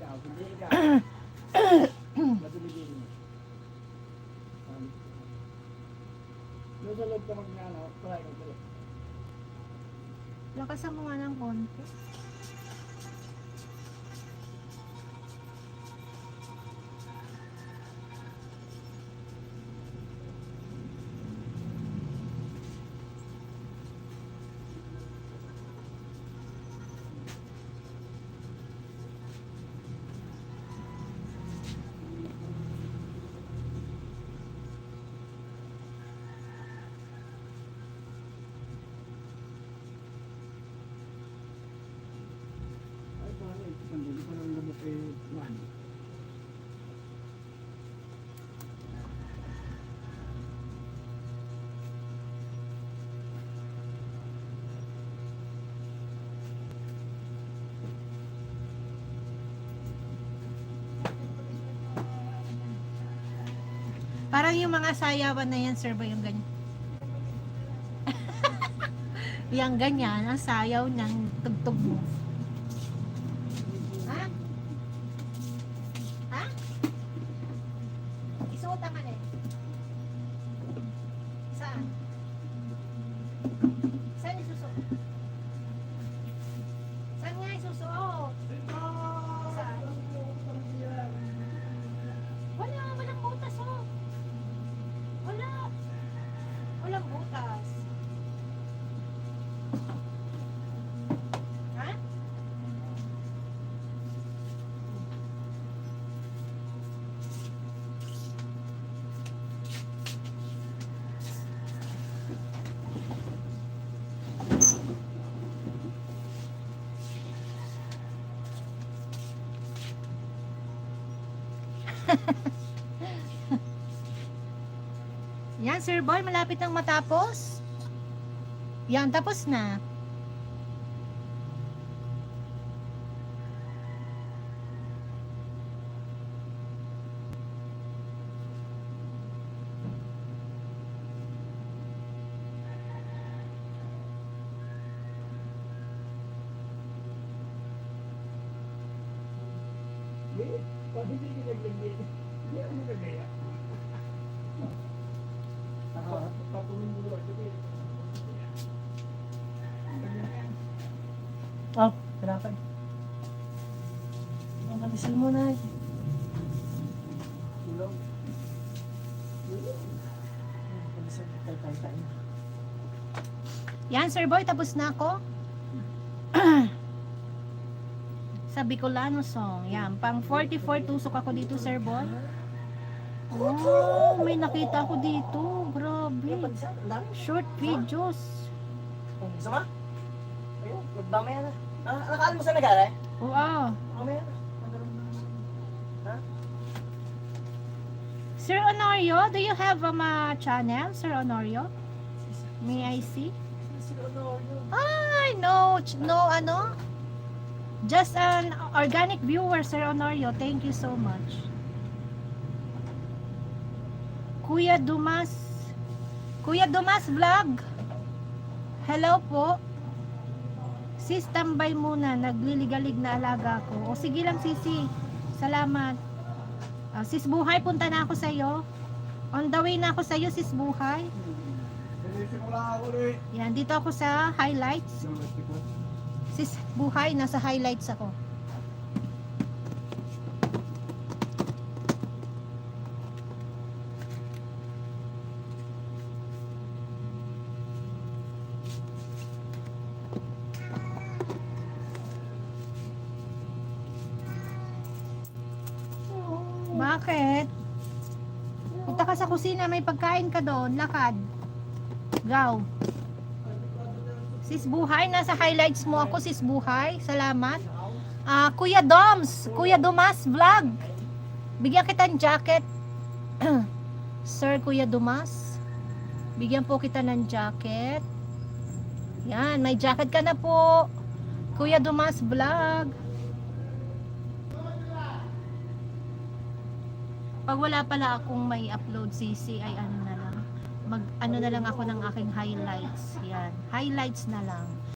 ikaw, hindi ikaw. Matuligin mo. Doon sa loob ka mag-ano, try ka tuloy. Lakasan mo nga ng konti. Ay, paano ito? Hindi pa lang lumok eh. Ano? Parang yung mga sayawan na yan, sir, ba yung ganyan? Yung ganyan, ang sayaw ng tugtog mo. Ha? Ha? Isuot ang ano eh. Saan? Saan isusuot? Saan nga isusuot? Saan? Walang butas oh. Walang butas. Ha? Yan, Sir Boy, malapit nang matapos. Yan, tapos na. Hindi, pag hindi ka naglagyan, hindi ako magagaya. Patuloy mo lang sabi. Oh, hirapan. Ang kamisil mo na. Tulog. Kamisil, tay. Yan, Sir Boy, tapos na ako. Sa Bicolano song. Yan, pang 44 tusok ako dito, Sir Boy. Oh, may nakita ako dito. Grabe. Short videos. Gusto mo? Ayun, magdamaya na. Nakaalam mo sa nagara eh? Wow. Mamaya na. Ha? Sir Honorio, do you have channel, Sir Honorio? May I see? Ay, no, ano? Just an organic viewer, Sir Honorio. Thank you so much. Kuya Dumas Vlog. Hello po. Sis, tambay muna. Nagliligalig na alaga ko. O sige lang, sisi. Salamat. Sis Buhay, punta na ako sa'yo. On the way na ako sa'yo, Sis Buhay. Simula ako ulit. Yan, dito ako sa highlights. Sis Buhay, nasa highlights ako. Bakit? Punta ka sa kusina, may pagkain ka doon, lakad. Go. Sis Buhay, nasa highlights mo ako, Sis Buhay. Salamat. Kuya Dumas Vlog. Bigyan kita ng jacket. Sir Kuya Dumas. Bigyan po kita ng jacket. Yan, may jacket ka na po. Kuya Dumas Vlog. Pag wala pala akong may upload CC ay ano na lang. Ano na lang ako ng aking highlights. Yan, highlights na lang.